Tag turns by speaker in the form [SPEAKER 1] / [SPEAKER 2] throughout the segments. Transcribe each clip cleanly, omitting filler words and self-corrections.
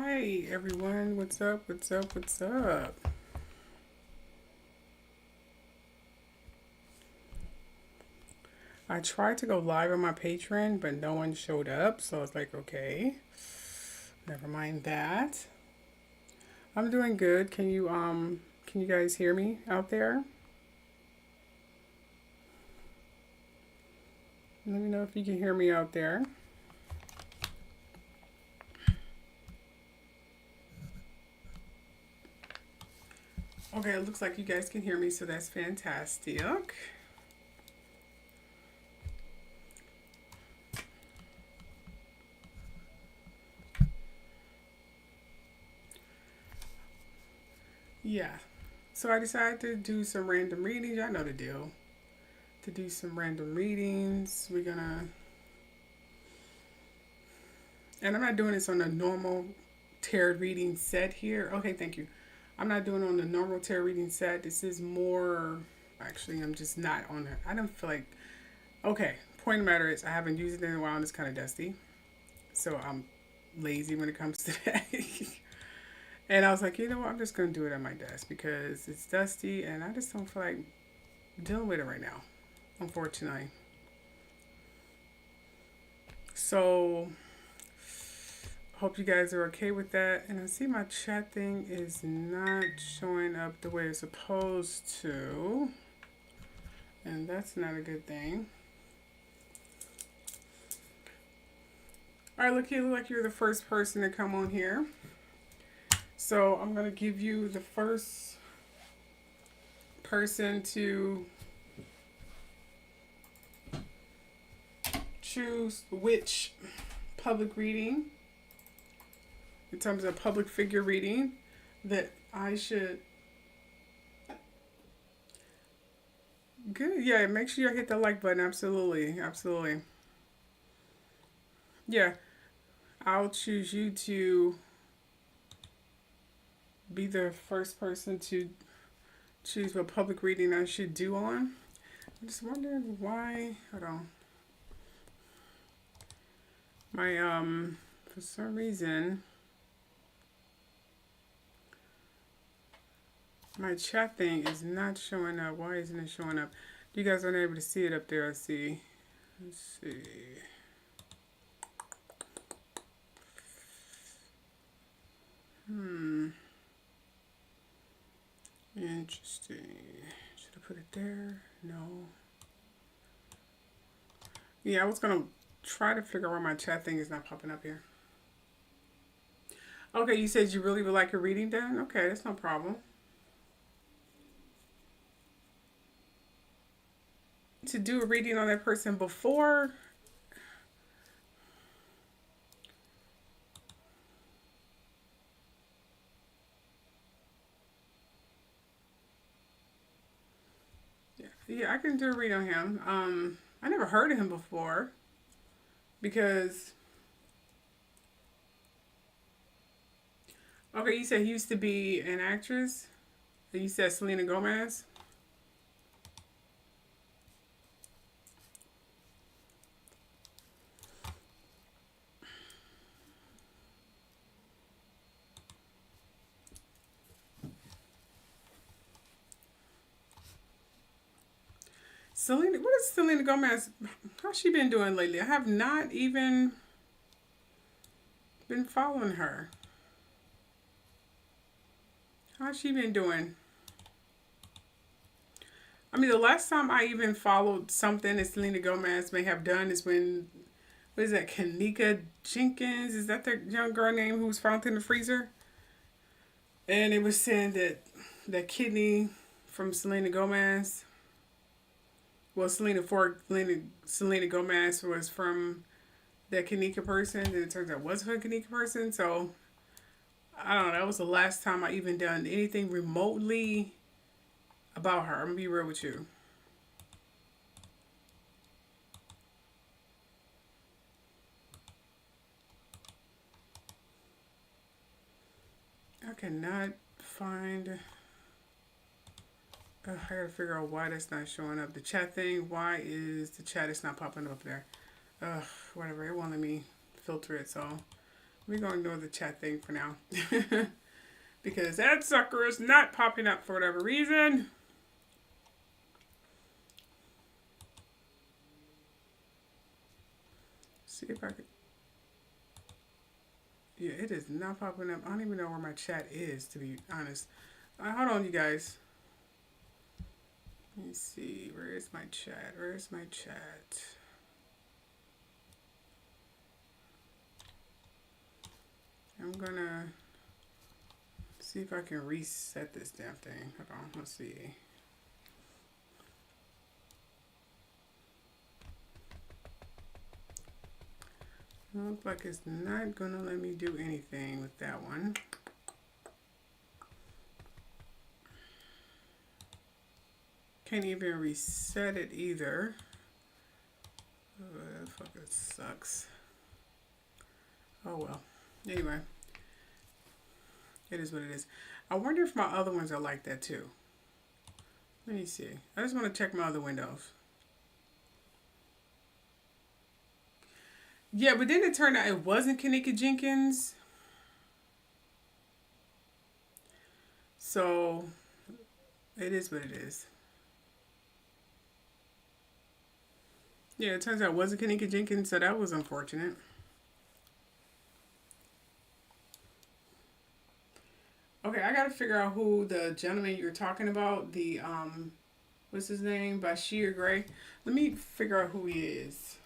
[SPEAKER 1] Hi everyone, what's up? What's up? What's up? I tried to go live on my Patreon, but no one showed up, so I was like, okay, never mind that. I'm doing good. Can you guys hear me out there? Let me know if you can hear me out there. Okay, it looks like you guys can hear me, so that's fantastic. Yeah. So I decided to do some random readings. I know the deal. To do some random readings. And I'm not doing this on a normal tarot reading set here. Okay, thank you. I'm not doing it on the normal tarot reading set. This is more. Actually, I'm just not on it. I don't feel like. Okay, point of the matter is, I haven't used it in a while and it's kind of dusty. So I'm lazy when it comes to that. And I was like, you know what? I'm just going to do it at my desk because it's dusty and I just don't feel like dealing with it right now, unfortunately. So hope you guys are okay with that. And I see my chat thing is not showing up the way it's supposed to. And that's not a good thing. Alright, look, you look like you're the first person to come on here. So I'm going to give you the first person to choose which public reading, in terms of public figure reading, that I should. Good. Yeah, make sure you hit the like button. Absolutely. Absolutely. Yeah, I'll choose you to be the first person to choose what public reading I should do on. I'm just wondering why. Hold on. For some reason, my chat thing is not showing up. Why isn't it showing up? You guys aren't able to see it up there, I see. Let's see. Interesting. Should I put it there? No. Yeah, I was gonna try to figure out why my chat thing is not popping up here. Okay, you said you really would like a reading done? Okay, that's no problem. To do a reading on that person before. Yeah, I can do a read on him. I never heard of him before because. Okay, you said he used to be an actress. You said Selena Gomez. Selena, what is Selena Gomez? How's she been doing lately? I have not even been following her. How's she been doing? I mean, the last time I even followed something that Selena Gomez may have done is when, what is that, Kanika Jenkins? Is that the young girl name who was found in the freezer? And it was saying that that kidney from Selena Gomez, well, Selena Gomez was from that Kanika person, and it turns out it wasn't a Kanika person. So I don't know. That was the last time I even done anything remotely about her. I'm gonna be real with you. I cannot find. I gotta figure out why that's not showing up. The chat thing. Why is the chat is not popping up there? Whatever. It won't let me filter it. So We're going to ignore the chat thing for now. Because that sucker is not popping up for whatever reason. See if I can. Yeah, it is not popping up. I don't even know where my chat is, to be honest. Hold on, you guys. Let me see. Where is my chat? Where is my chat? I'm gonna see if I can reset this damn thing. Hold on. Let's see. Looks like it's not gonna let me do anything with that one. Can't even reset it either. Oh, fuck, it sucks. Oh well. Anyway, it is what it is. I wonder if my other ones are like that too. Let me see. I just want to check my other windows. Yeah, but then it turned out it wasn't Kanika Jenkins. So, it is what it is. Yeah, it turns out it wasn't Kanika Jenkins, so that was unfortunate. Okay, I gotta figure out who the gentleman you're talking about, the, what's his name? Byshere Grey. Let me figure out who he is.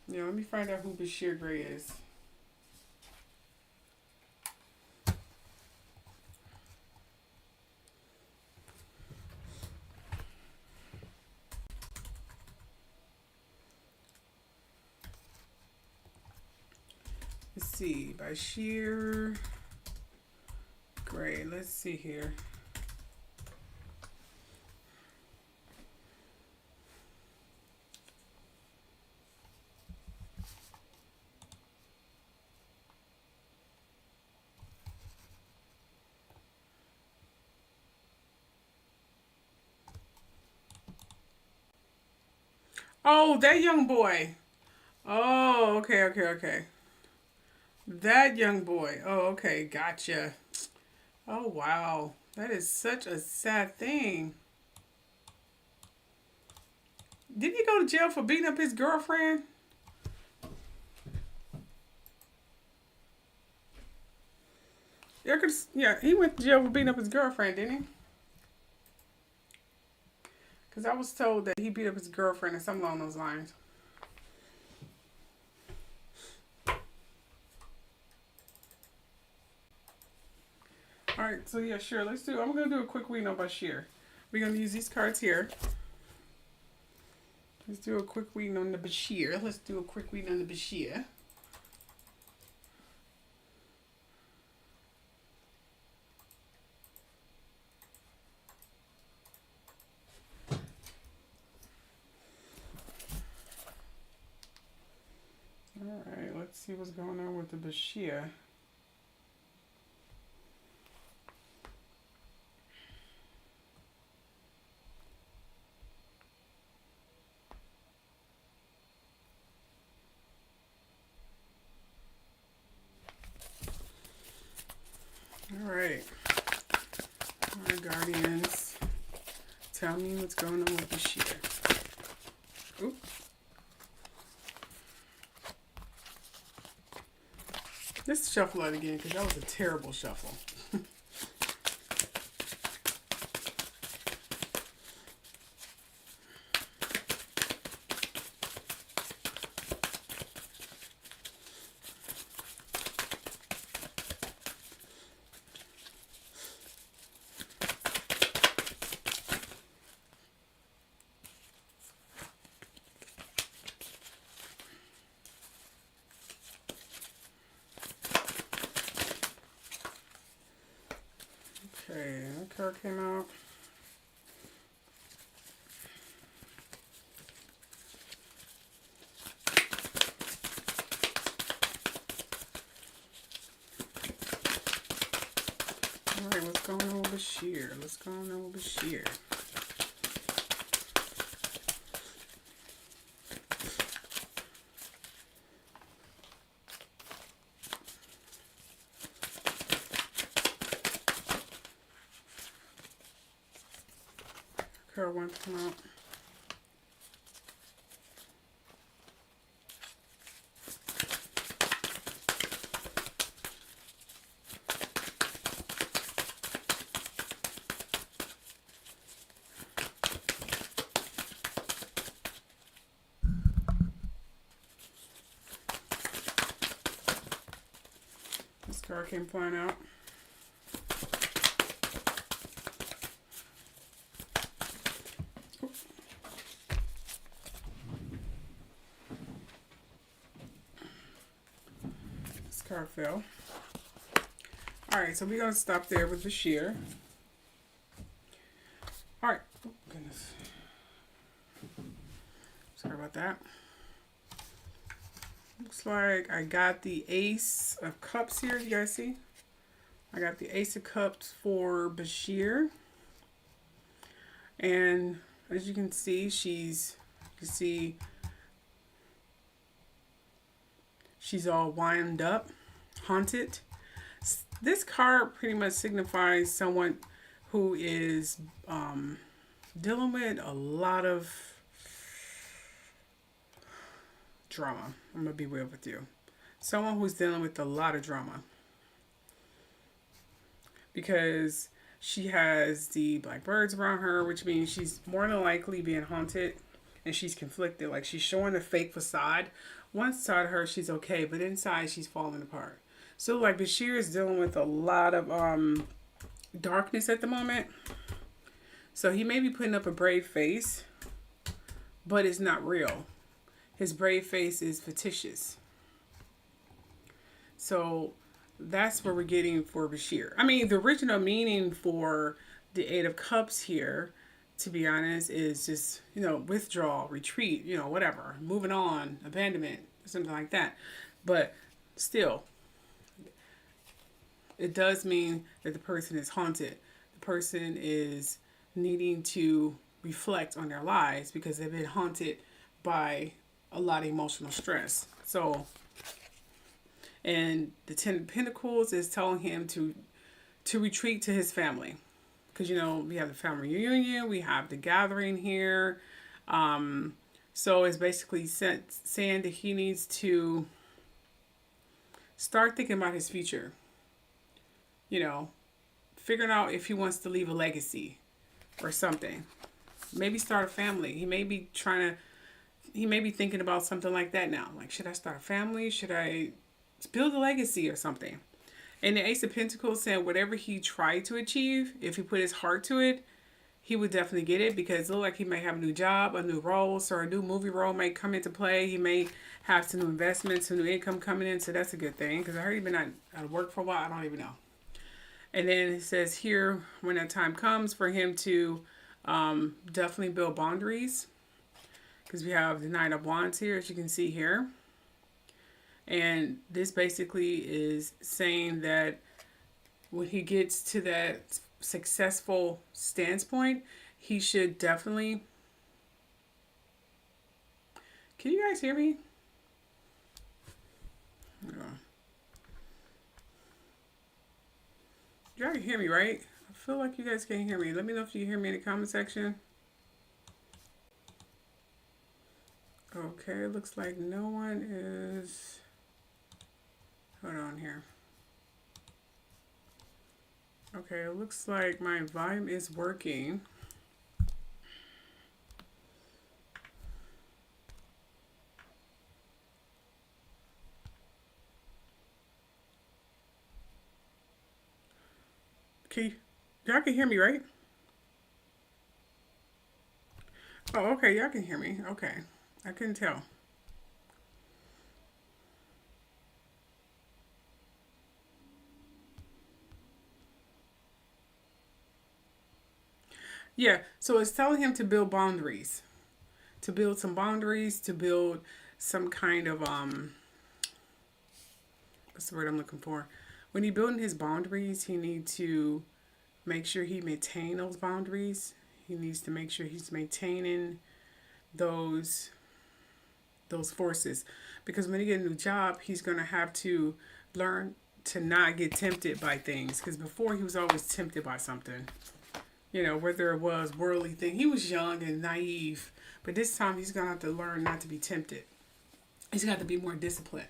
[SPEAKER 1] Yeah, let me find out who Byshere Grey is. Let's see, Byshere Grey. Let's see here. Oh, that young boy. Oh, okay. That young boy. Oh, okay, gotcha. Oh, wow. That is such a sad thing. Didn't he go to jail for beating up his girlfriend? Yeah, he went to jail for beating up his girlfriend, didn't he? Because I was told that he beat up his girlfriend or something along those lines. Alright, so yeah, sure. I'm going to do a quick reading on Byshere. We're going to use these cards here. Let's do a quick reading on the Byshere. Alright, let's see what's going on with the Byshere. Alright. My guardians, tell me what's going on with Byshere. Oop. Let's shuffle it again because that was a terrible shuffle. Okay, that card came out. Alright, what's going on with Byshere? Card one come out. This card came flying out. This card fell. Alright, so we're going to stop there with Byshere. Alright. Oh, goodness. Sorry about that. Looks like I got the Ace of Cups here. You guys see? I got the Ace of Cups for Byshere. And as you can see, she's all wound up, haunted. This card pretty much signifies someone who is dealing with a lot of drama. I'm gonna be real with you. Someone who's dealing with a lot of drama. Because she has the black birds around her, which means she's more than likely being haunted and she's conflicted. Like, she's showing a fake facade. One side of her, she's okay, but inside she's falling apart. So like Byshere is dealing with a lot of darkness at the moment. So he may be putting up a brave face, but it's not real. His brave face is fictitious. So that's what we're getting for Byshere. I mean, the original meaning for the Eight of Cups here, to be honest, is just, you know, withdrawal, retreat, you know, whatever, moving on, abandonment, something like that. But still, it does mean that the person is haunted. The person is needing to reflect on their lives because they've been haunted by a lot of emotional stress. So, and the Ten of Pentacles is telling him to retreat to his family. Because, you know, we have the family reunion, we have the gathering here. So it's basically saying that he needs to start thinking about his future. You know, figuring out if he wants to leave a legacy or something. Maybe start a family. He may be thinking about something like that now. Like, should I start a family? Should I build a legacy or something? And the Ace of Pentacles saying whatever he tried to achieve, if he put his heart to it, he would definitely get it, because it looks like he may have a new job, a new role, so a new movie role may come into play. He may have some new investments, some new income coming in, so that's a good thing, because I heard he's been out of work for a while. I don't even know. And then it says here, when that time comes for him to definitely build boundaries, because we have the Knight of Wands here, as you can see here. And this basically is saying that when he gets to that successful standpoint, he should definitely... Can you guys hear me? You guys can hear me, right? I feel like you guys can't hear me. Let me know if you hear me in the comment section. Okay, it looks like no one is... Hold on here. Okay, it looks like my volume is working. Okay, y'all can hear me, right? Oh, okay, y'all can hear me. Okay, I couldn't tell. Yeah, so it's telling him to build boundaries. To build some boundaries, to build some kind of, what's the word I'm looking for? When he's building his boundaries, he needs to make sure he maintain those boundaries. He needs to make sure he's maintaining those forces. Because when he gets a new job, he's going to have to learn to not get tempted by things. Because before, he was always tempted by something. You know, whether it was worldly thing. He was young and naive, but this time he's gonna have to learn not to be tempted. He's got to be more disciplined.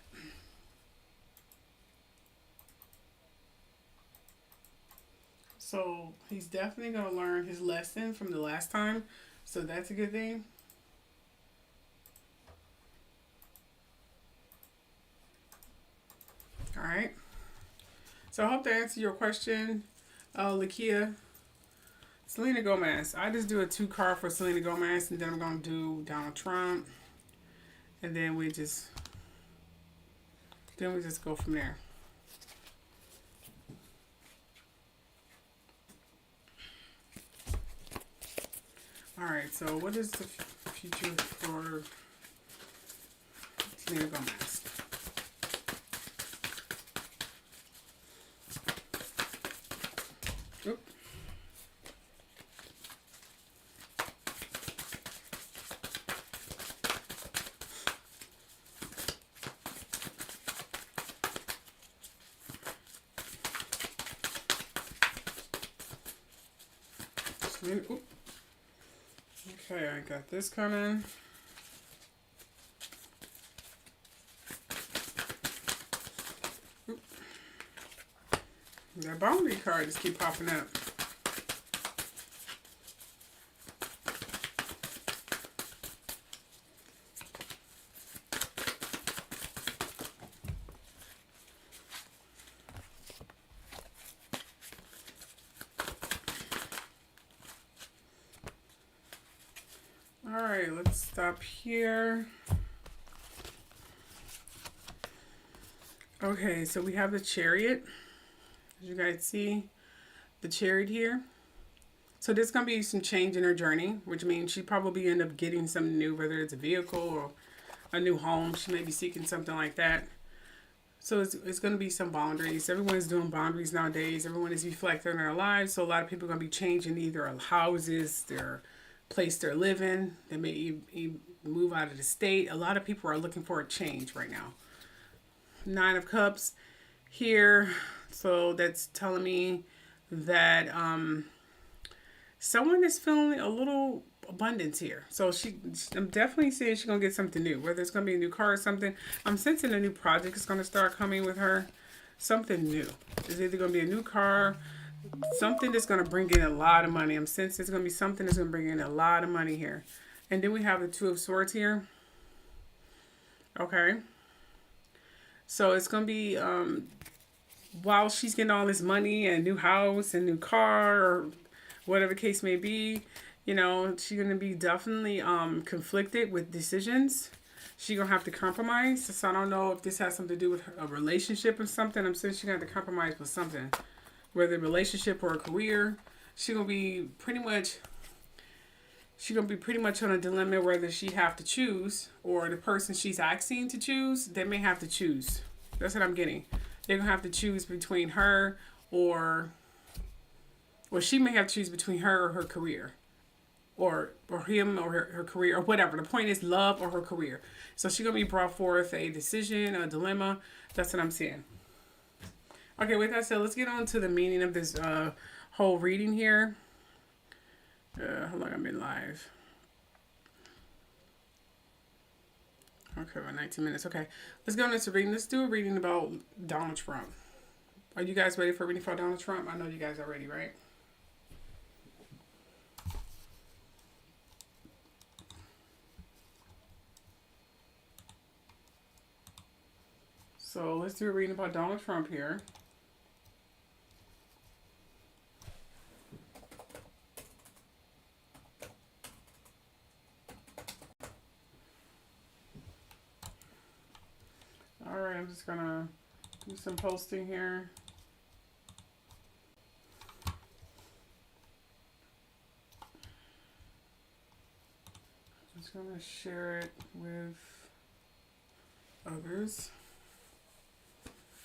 [SPEAKER 1] So he's definitely gonna learn his lesson from the last time. So that's a good thing. All right. So I hope that answered your question, Lakia. Selena Gomez. I just do a two card for Selena Gomez, and then I'm gonna do Donald Trump, and then we just go from there. All right. So what is the future for Selena Gomez? Oop. Oop. Okay, I got this coming. Oop. That boundary card just keep popping up. All right, let's stop here. Okay, so we have the Chariot. As you guys see, the Chariot here. So there's going to be some change in her journey, which means she probably end up getting something new, whether it's a vehicle or a new home. She may be seeking something like that. So it's going to be some boundaries. Everyone is doing boundaries nowadays. Everyone is reflecting on their lives. So a lot of people are going to be changing either houses, their place they're living. They may move out of the state. A lot of people are looking for a change right now. Nine of Cups here. So that's telling me that someone is feeling a little abundance here. So I'm definitely seeing she's going to get something new. Whether it's going to be a new car or something. I'm sensing a new project is going to start coming with her. Something new. It's either going to be a new car, something that's going to bring in a lot of money. I'm sensing it's going to be something that's going to bring in a lot of money here. And then we have the Two of Swords here. Okay. So it's going to be, while she's getting all this money and a new house and new car or whatever the case may be, you know, she's going to be definitely conflicted with decisions. She's going to have to compromise. So I don't know if this has something to do with a relationship or something. I'm saying she's going to have to compromise with something. Whether a relationship or a career, she's gonna be pretty much on a dilemma whether she have to choose or the person she's asking to choose, they may have to choose. That's what I'm getting. They're gonna have to choose between her or she may have to choose between her or her career. Or him or her career or whatever. The point is love or her career. So she's gonna be brought forth a decision, a dilemma. That's what I'm seeing. Okay, with that said, let's get on to the meaning of this whole reading here. How long I've been live? Okay, about 19 minutes. Okay, let's go into reading. Let's do a reading about Donald Trump. Are you guys ready for a reading for Donald Trump? I know you guys are ready, right? So let's do a reading about Donald Trump here. Alright, I'm just gonna do some posting here. Just gonna share it with others.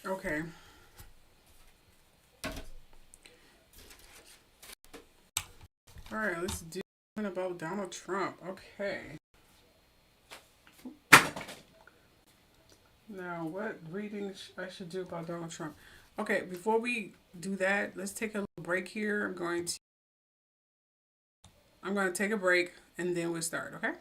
[SPEAKER 1] Okay. Alright, let's do something about Donald Trump. Okay. Now, what reading I should do about Donald Trump? Okay, before we do that, let's take a little break here. I'm going to I'm going to take a break and then we'll start, okay?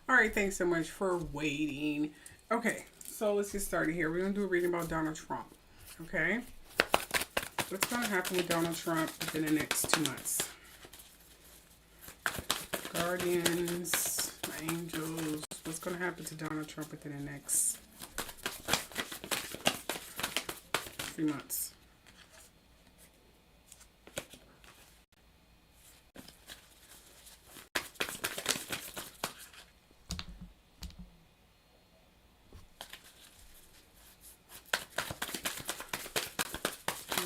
[SPEAKER 1] All right, thanks so much for waiting. Okay, so let's get started here. We're going to do a reading about Donald Trump. Okay? What's going to happen with Donald Trump within the next 2 months? Guardians, my angels. What's going to happen to Donald Trump within the next 3 months?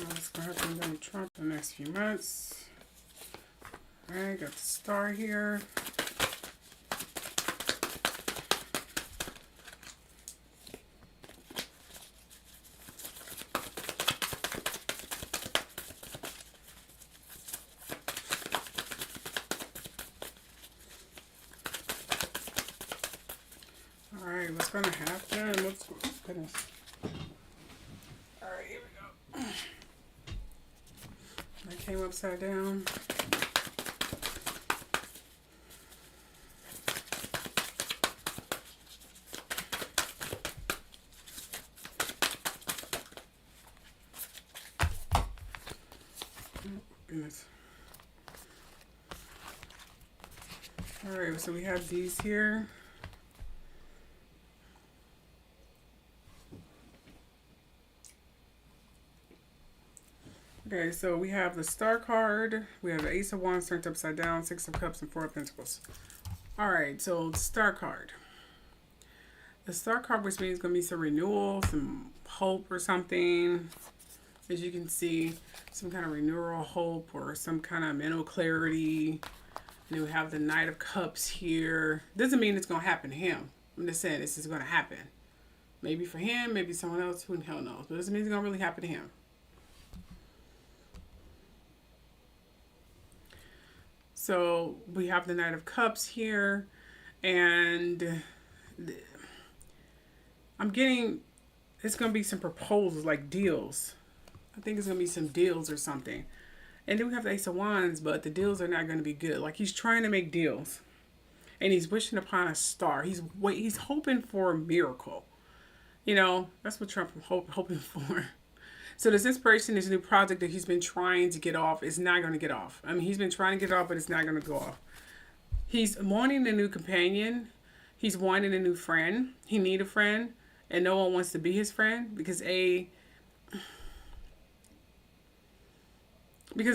[SPEAKER 1] What's going to happen to Donald Trump in the next few months? Alright, got the star here. Alright, what's going to happen? Goodness. Alright, here we go. I came upside down. Goodness. Alright, so we have these here. Okay, so we have the Star card, we have the Ace of Wands turned upside down, Six of Cups, and Four of Pentacles. Alright, so the Star card. The Star card, which means going to be some renewal, some hope or something. As you can see, some kind of renewal, hope, or some kind of mental clarity. And then we have the Knight of Cups here. Doesn't mean it's going to happen to him. I'm just saying this is going to happen. Maybe for him, maybe someone else, who the hell knows. But it doesn't mean it's going to really happen to him. So we have the Knight of Cups here, and I'm getting, it's going to be some proposals, like deals. I think it's going to be some deals or something. And then we have the Ace of Wands, but the deals are not going to be good. Like, he's trying to make deals, and he's wishing upon a star. He's hoping for a miracle. You know, that's what Trump is hoping for. So this inspiration, this new project that he's been trying to get off is not going to get off. I mean, he's been trying to get off, but it's not going to go off. He's wanting a new companion. He's wanting a new friend. He needs a friend, and no one wants to be his friend because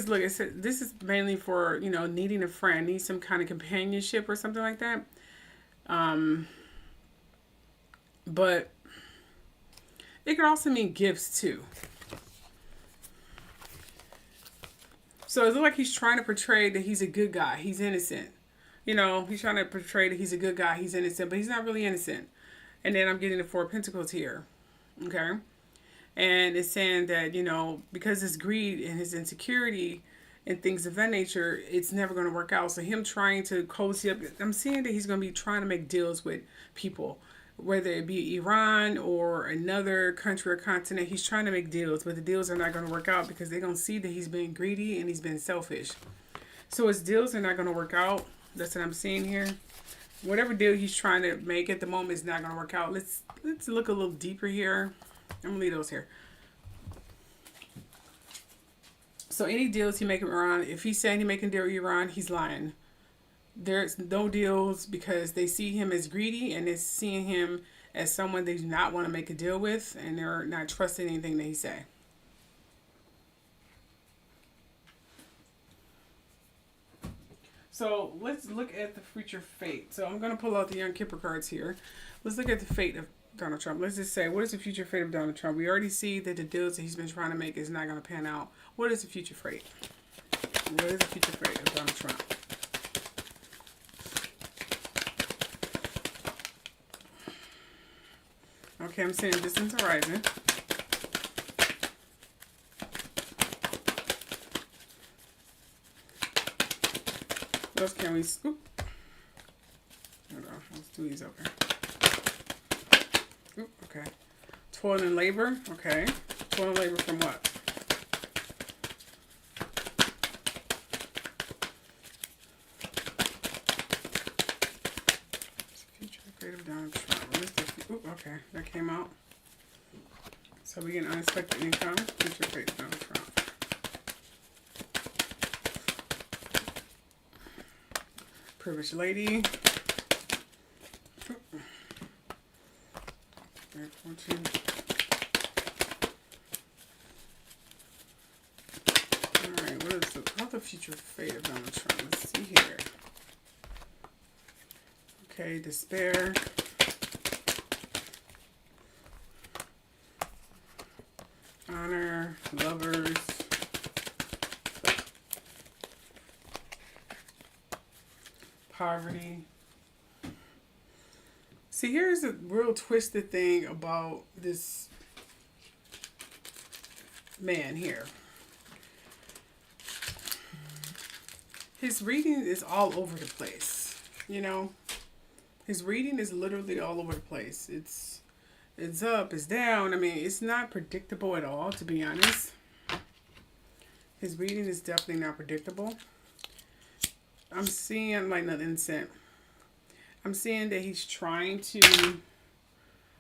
[SPEAKER 1] look, it said this is mainly for, you know, needing a friend, need some kind of companionship or something like that. But it could also mean gifts too. So it looks like he's trying to portray that he's a good guy. He's innocent. You know, he's trying to portray that he's a good guy. He's innocent, but he's not really innocent. And then I'm getting the Four of Pentacles here. Okay. And it's saying that, you know, because his greed and his insecurity and things of that nature, it's never going to work out. So him trying to cozy up, I'm seeing that he's going to be trying to make deals with people, whether it be Iran or another country or continent. He's trying to make deals, but the deals are not going to work out because they're going to see that he's been greedy and he's been selfish. So his deals are not going to work out. That's what I'm seeing here. Whatever deal he's trying to make at the moment is not going to work out. Let's look a little deeper here. I'm going to leave those here. So any deals he making with Iran, if he's saying he's making a deal with Iran, he's lying. There's no deals because they see him as greedy and they're seeing him as someone they do not want to make a deal with, and they're not trusting anything that he say. So let's look at the future fate. So I'm going to pull out the Young Kipper cards here. Let's look at the fate of Donald Trump. Let's just say, what is the future fate of Donald Trump? We already see that the deals that he's been trying to make is not going to pan out. What is the future fate? What is the future fate of Donald Trump? Okay, I'm seeing distance horizon. What else can we scoop? Hold on, let's do these over. Oop, okay. Toil and labor. Okay. Toil and labor from what? Ooh, okay, that came out. So we get unexpected income. Future fate Donald Trump. Privileged lady. Alright, what is the future fate of Donald Trump? Let's see here. Okay, despair. Honor, lovers. Poverty. See, here's a real twisted thing about this man here. His reading is all over the place, you know? His reading is literally all over the place. It's up, it's down. I mean, it's not predictable at all, to be honest. His reading is definitely not predictable. I'm seeing like nothing sent. I'm seeing that he's trying to...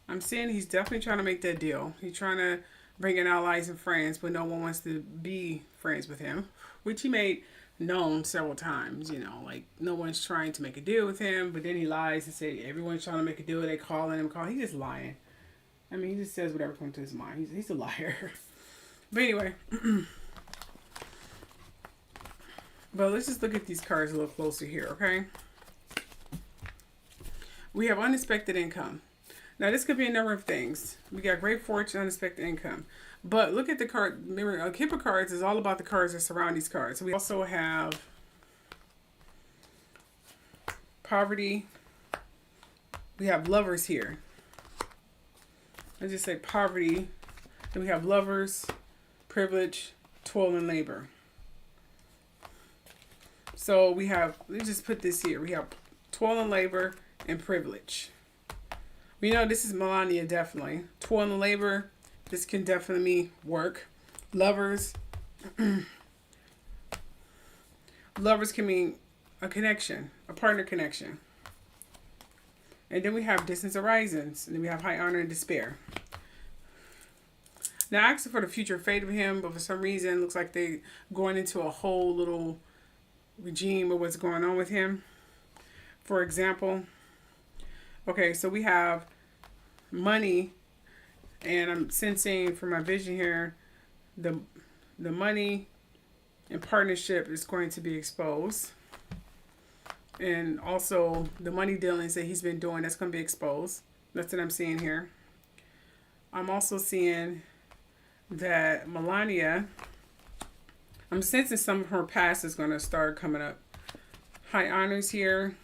[SPEAKER 1] I'm seeing he's definitely trying to make that deal. He's trying to bring in allies and friends, but no one wants to be friends with him, which he made known several times, you know, like no one's trying to make a deal with him, but then he lies and say everyone's trying to make a deal. They calling him, he's just lying. I mean, he just says whatever comes to his mind. He's a liar. But anyway, but let's just look at these cards a little closer here, okay? We have unexpected income. Now, this could be a number of things. We got great fortune, unexpected income. But look at the card. Remember, a Kipper cards is all about the cards that surround these cards. So we also have poverty. We have lovers here. Let's just say poverty. Then we have lovers, privilege, toil, and labor. So we have, let's just put this here. We have toil and labor and privilege. We know this is Melania, definitely. Toil and labor, this can definitely work. Lovers. Lovers can mean a connection, a partner connection. And then we have distance horizons. And then we have high honor and despair. Now, I asked for the future fate of him, but for some reason, it looks like they're going into a whole little regime of what's going on with him. For example, okay, so we have money, and I'm sensing from my vision here, the money and partnership is going to be exposed. And also the money dealings that he's been doing, that's going to be exposed. That's what I'm seeing here. I'm also seeing that Melania, I'm sensing some of her past is going to start coming up. High honors here.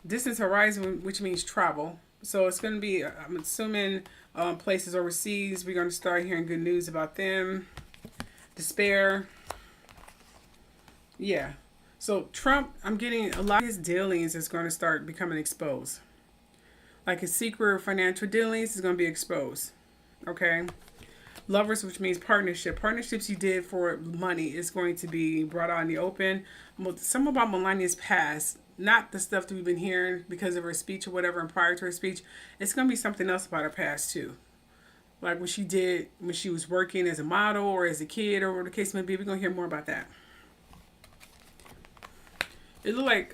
[SPEAKER 1] Distance horizon, which means travel. So it's going to be, I'm assuming, places overseas. We're going to start hearing good news about them. Despair. Yeah. So Trump, I'm getting a lot of his dealings is going to start becoming exposed. Like his secret financial dealings is going to be exposed. Okay. Lovers, which means partnership. Partnerships you did for money is going to be brought out in the open. Some about Melania's past. Not the stuff that we've been hearing because of her speech or whatever and prior to her speech. It's going to be something else about her past too. Like what she did when she was working as a model or as a kid or whatever the case may be. We're going to hear more about that. It looked like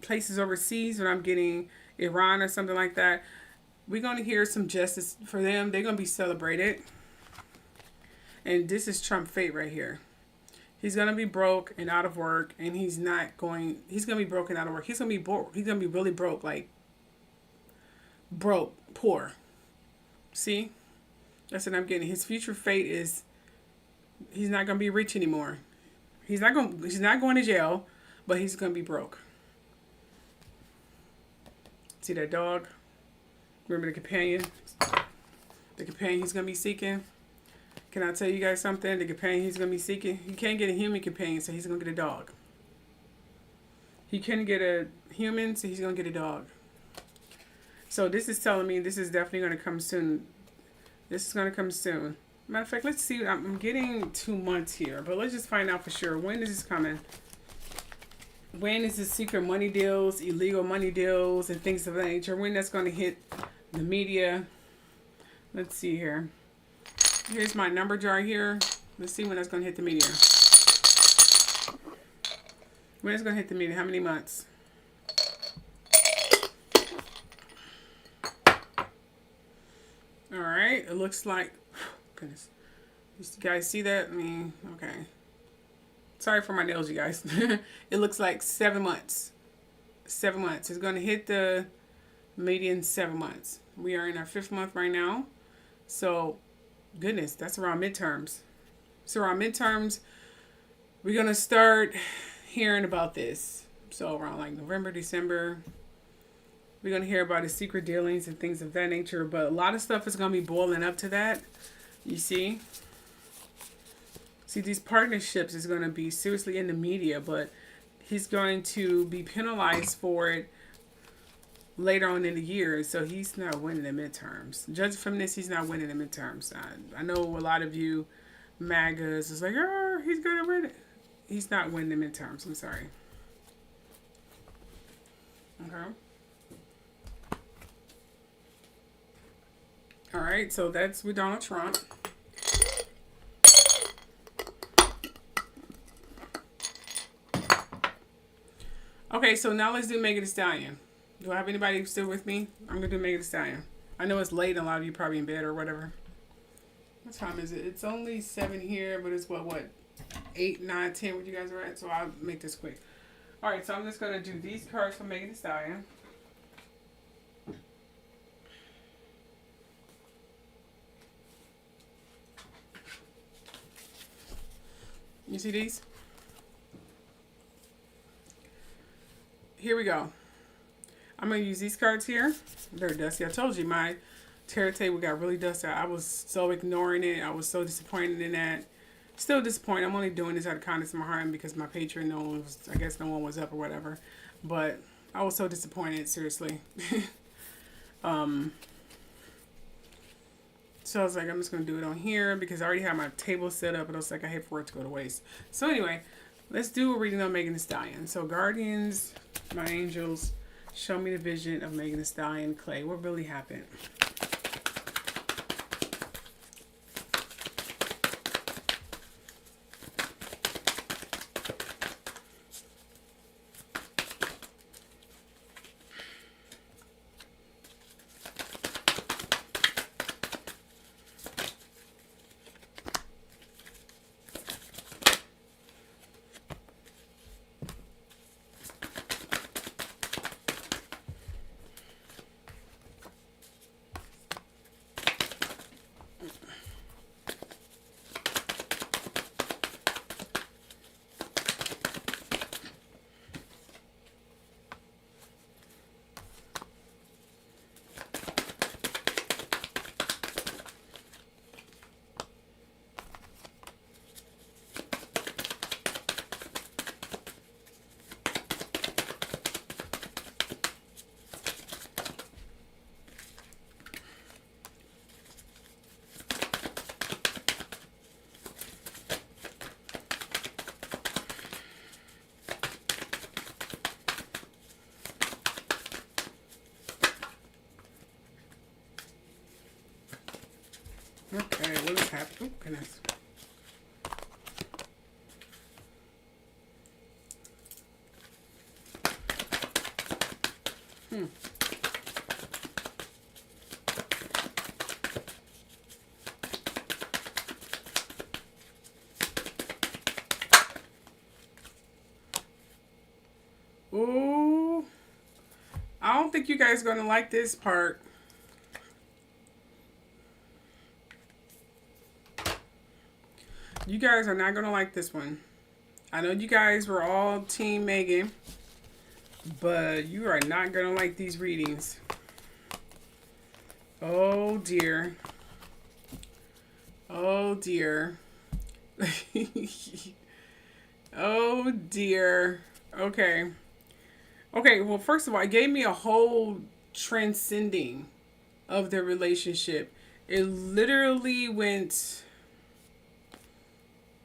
[SPEAKER 1] places overseas when I'm getting Iran or something like that. We're going to hear some justice for them. They're going to be celebrated. And this is Trump fate right here. He's going to be broke and out of work, and he's going to be broke and out of work. He's going to be broke. He's going to be really broke, like broke, poor. See? That's what I'm getting. His future fate is he's not going to be rich anymore. He's not going to jail, but he's going to be broke. See that dog? Remember the companion? The companion he's going to be seeking? Can I tell you guys something? The companion he's going to be seeking, he can't get a human companion, so he's going to get a dog. He couldn't get a human, so he's going to get a dog. So this is telling me this is definitely going to come soon. This is going to come soon. Matter of fact, let's see. I'm getting 2 months here, but let's just find out for sure. When is this coming? When is the secret money deals, illegal money deals, and things of that nature? When that's going to hit the media? Let's see here. Here's my number jar here. Let's see when that's going to hit the media. When it's going to hit the media? How many months? All right. It looks like... Goodness. You guys see that? I mean, okay. Sorry for my nails, you guys. It looks like 7 months. 7 months. It's going to hit the media in 7 months. We are in our 5th month right now. So, goodness, that's around midterms. So around midterms, we're going to start hearing about this. So around like November, December, we're going to hear about the secret dealings and things of that nature. But a lot of stuff is going to be boiling up to that. You see? See, these partnerships is going to be seriously in the media, but he's going to be penalized for it later on in the year. So he's not winning the midterms. Judging from this, he's not winning the midterms. I know a lot of you MAGAs is like, oh, he's going to win it. He's not winning the midterms. I'm sorry. Okay. All right, so that's with Donald Trump. Okay, so now let's do Megan Thee Stallion. Do I have anybody still with me? I'm going to do Megan Thee Stallion. I know it's late and a lot of you probably in bed or whatever. What time is it? It's only 7 here, but it's what? 8, 9, 10 where you guys are at? So I'll make this quick. Alright, so I'm just going to do these cards for Megan Thee Stallion. You see these? Here we go. I'm going to use these cards here. They're dusty. I told you my tarot table got really dusty. I was so ignoring it. I was so disappointed in that. Still disappointed. I'm only doing this out of kindness of my heart and because my Patreon, I guess no one was up or whatever. But I was so disappointed, seriously. So I was like, I'm just going to do it on here because I already have my table set up. And I was like, I hate for it to go to waste. So anyway, let's do a reading on Megan Thee Stallion. So guardians, my angels, show me the vision of Megan Thee Stallion, Klay. What really happened? Okay, what is happening? Oh, goodness. Ooh. I don't think you guys are going to like this part. You guys are not going to like this one. I know you guys were all Team Megan, but you are not going to like these readings. Oh, dear. Oh, dear. Oh, dear. Okay. Okay, well, first of all, it gave me a whole transcending of the relationship. It literally went...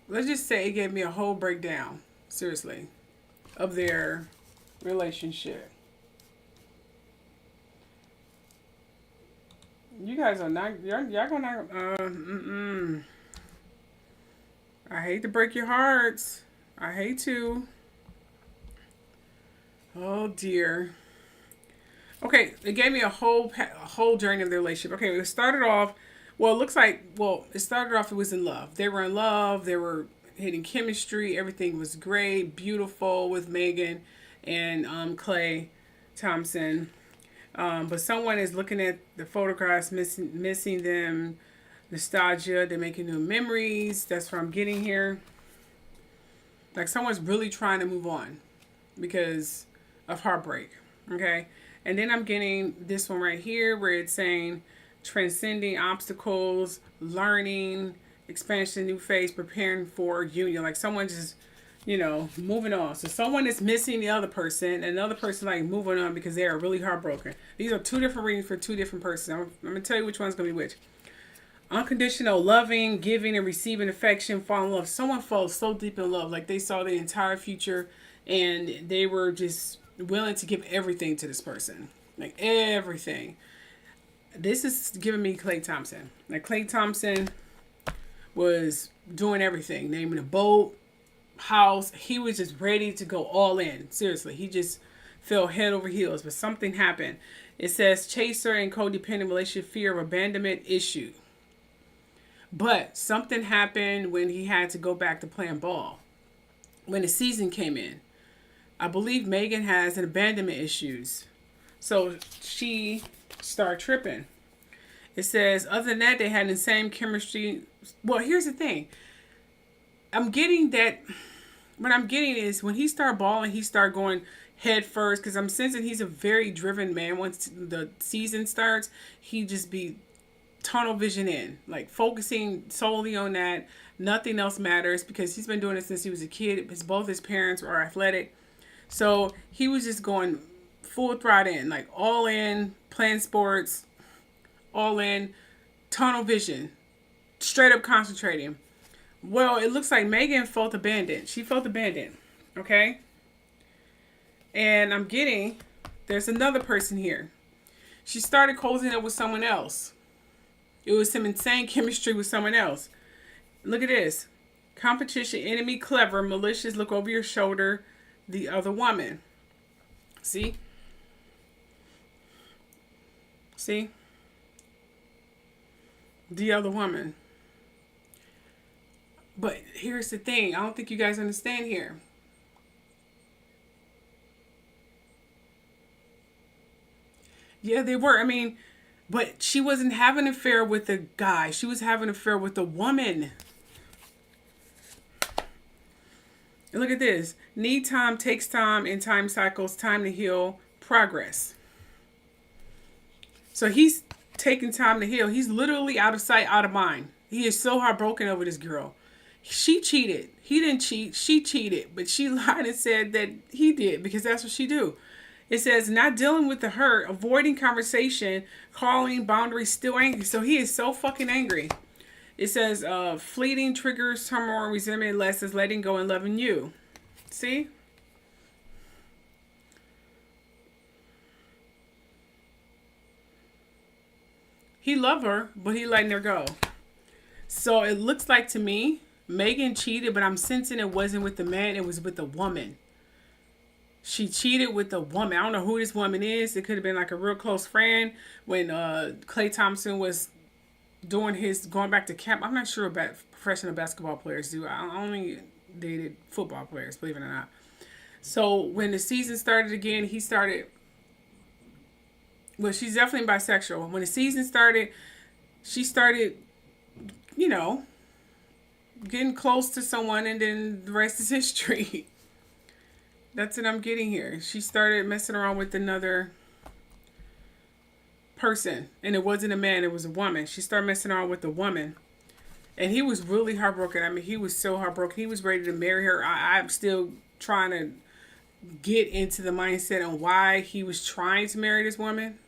[SPEAKER 1] Let's just say it gave me a whole breakdown. Seriously. of their relationship. You guys are not, y'all gonna, I hate to break your hearts. I hate to. Oh dear. Okay, it gave me a whole journey of their relationship. Okay, it started off. Well, it looks like. Well, it started off. It was in love. They were in love. They were hitting chemistry. Everything was great, beautiful with Megan and Klay Thompson. But someone is looking at the photographs, missing them, nostalgia. They're making new memories. That's what I'm getting here. Like someone's really trying to move on because of heartbreak. Okay. And then I'm getting this one right here where it's saying transcending obstacles, learning, expansion, new phase, preparing for union. Like someone just, moving on. So someone is missing the other person, and another person like moving on because they are really heartbroken. These are two different readings for two different persons. I'm going to tell you which one's going to be which. Unconditional loving, giving, and receiving affection, fall in love. Someone falls so deep in love, like they saw the entire future and they were just willing to give everything to this person. Like everything. This is giving me Klay Thompson. Like Klay Thompson was doing everything. Naming a boat, house. He was just ready to go all in. Seriously. He just fell head over heels. But something happened. It says chaser and codependent relationship, fear of abandonment issue. But something happened when he had to go back to playing ball. When the season came in. I believe Megan has an abandonment issues. So she started tripping. It says, other than that, they had the same chemistry. Well, here's the thing. I'm getting that. What I'm getting is when he started balling, he started going head first. Because I'm sensing he's a very driven man. Once the season starts, he just be tunnel vision in. Like focusing solely on that. Nothing else matters. Because he's been doing it since he was a kid. Both his parents are athletic. So he was just going full throttle in. Like all in, playing sports. All in, tunnel vision. Straight up concentrating. Well, it looks like Megan felt abandoned. She felt abandoned. Okay? And I'm getting, there's another person here. She started closing up with someone else. It was some insane chemistry with someone else. Look at this. Competition, enemy, clever, malicious, look over your shoulder, the other woman. See? See? The other woman. But here's the thing. I don't think you guys understand here. Yeah, they were. I mean, but she wasn't having an affair with the guy. She was having an affair with the woman. And look at this. Need time, takes time, in time cycles, time to heal, progress. So he's taking time to heal. He's literally out of sight, out of mind. He is so heartbroken over this girl. She cheated. He didn't cheat. She cheated. But she lied and said that he did because that's what she do. It says not dealing with the hurt, avoiding conversation, calling boundaries, still angry. So he is so fucking angry. It says fleeting triggers, turmoil, resentment, lessons, letting go and loving you. See? He loved her, but he letting her go. So it looks like to me, Megan cheated, but I'm sensing it wasn't with the man, it was with the woman. She cheated with the woman. I don't know who this woman is. It could have been like a real close friend when Klay Thompson was going back to camp. I'm not sure about professional basketball players do. I only dated football players, believe it or not. So when the season started again, he started. Well, she's definitely bisexual. When the season started, she started, getting close to someone, and then the rest is history. That's what I'm getting here. She started messing around with another person, and it wasn't a man, it was a woman. She started messing around with a woman, and he was really heartbroken. I mean, he was so heartbroken. He was ready to marry her. I'm still trying to get into the mindset on why he was trying to marry this woman.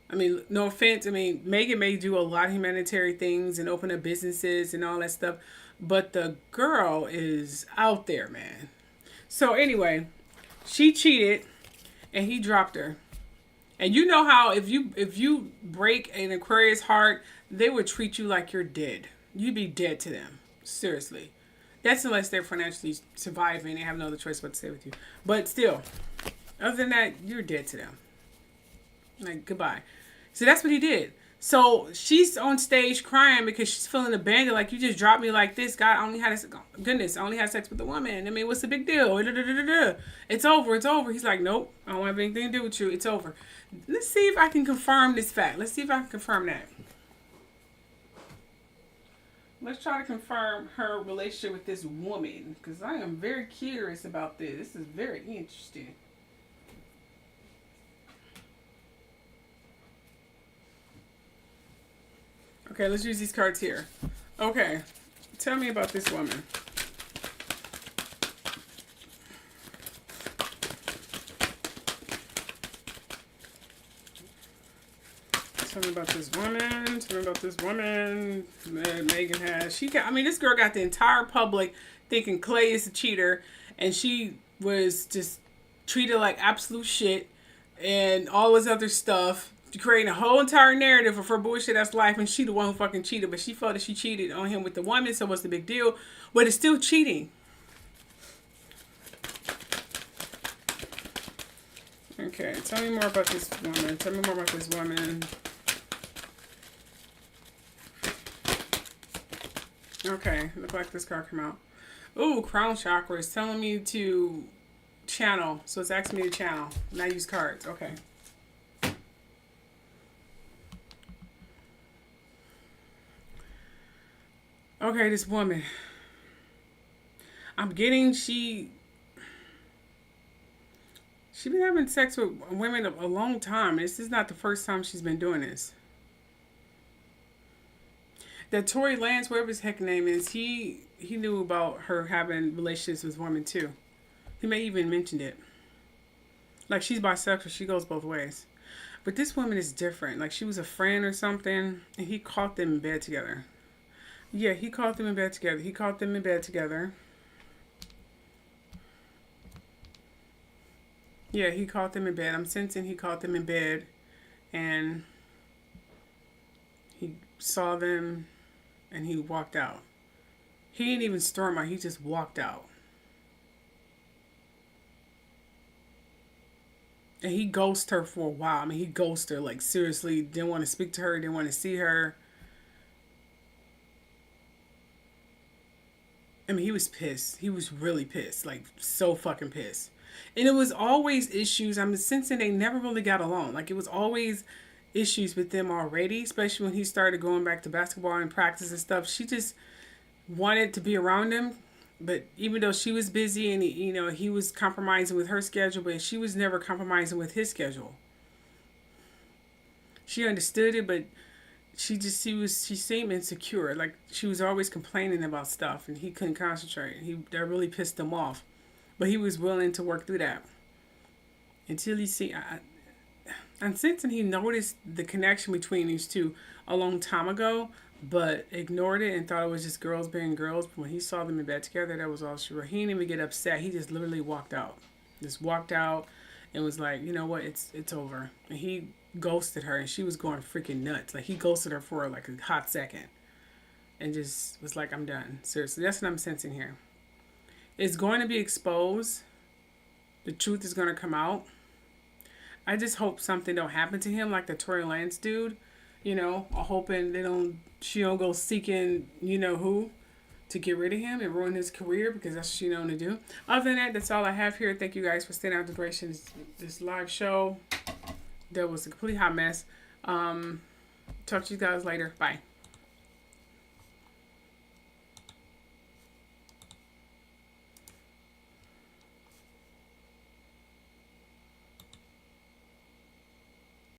[SPEAKER 1] I mean, no offense. I mean, Megan may do a lot of humanitarian things and open up businesses and all that stuff, but the girl is out there, man. So anyway, she cheated and he dropped her. And you know how if you break an Aquarius heart, they would treat you like you're dead. You'd be dead to them. Seriously. That's unless they're financially surviving and they have no other choice but to stay with you. But still, other than that, you're dead to them. Like, goodbye. So that's what he did. So she's on stage crying because she's feeling abandoned. Like, you just dropped me like this. God, I only had goodness, I only had sex with a woman. I mean, what's the big deal? It's over. It's over. He's like, nope, I don't have anything to do with you. It's over. Let's see if I can confirm this fact. Let's see if I can confirm that. Let's try to confirm her relationship with this woman, because I am very curious about this. This is very interesting. Okay, let's use these cards here. Okay, tell me about this woman. Tell me about this woman. Tell me about this woman that Megan has. I mean, this girl got the entire public thinking Klay is a cheater, and she was just treated like absolute shit and all this other stuff. Creating a whole entire narrative of her bullshit ass life, and she the one who fucking cheated, but she felt that she cheated on him with the woman, so what's the big deal? But it's still cheating. Okay, tell me more about this woman. Tell me more about this woman. Okay, look like this card come out. Ooh, crown chakra is telling me to channel, so it's asking me to channel, not use cards. Okay. Okay, this woman. I'm getting she been having sex with women a long time. This is not the first time she's been doing this. That Tory Lanez, whatever his heck name is, he knew about her having relationships with women too. He may even mentioned it. Like, she's bisexual, she goes both ways. But this woman is different. Like, she was a friend or something, and he caught them in bed together. Yeah, he caught them in bed together. He caught them in bed together. Yeah, he caught them in bed. I'm sensing he caught them in bed. And he saw them and he walked out. He didn't even storm out. He just walked out. And he ghosted her for a while. I mean, he ghosted her. Like, seriously, didn't want to speak to her. Didn't want to see her. I mean, he was pissed. He was really pissed. Like, so fucking pissed. And it was always issues. I'm sensing they never really got along. Like, it was always issues with them already, especially when he started going back to basketball and practice and stuff. She just wanted to be around him. But even though she was busy and, he was compromising with her schedule, but she was never compromising with his schedule. She understood it, but she seemed insecure. Like, she was always complaining about stuff and he couldn't concentrate. That really pissed him off. But he was willing to work through that. Until I'm sensing he noticed the connection between these two a long time ago, but ignored it and thought it was just girls being girls. But when he saw them in bed together, that was all she wrote. He didn't even get upset. He just literally walked out. Just walked out and was like, you know what, it's over. And he ghosted her and she was going freaking nuts. Like, he ghosted her for like a hot second and just was like, I'm done. Seriously, that's what I'm sensing here. It's going to be exposed. The truth is going to come out. I just hope something don't happen to him like the Tory Lanez dude. I'm hoping she don't go seeking who to get rid of him and ruin his career, because that's what she known to do. Other than that, that's all I have here. Thank you guys for staying out the duration of this live show. That was a complete hot mess. Talk to you guys later. Bye.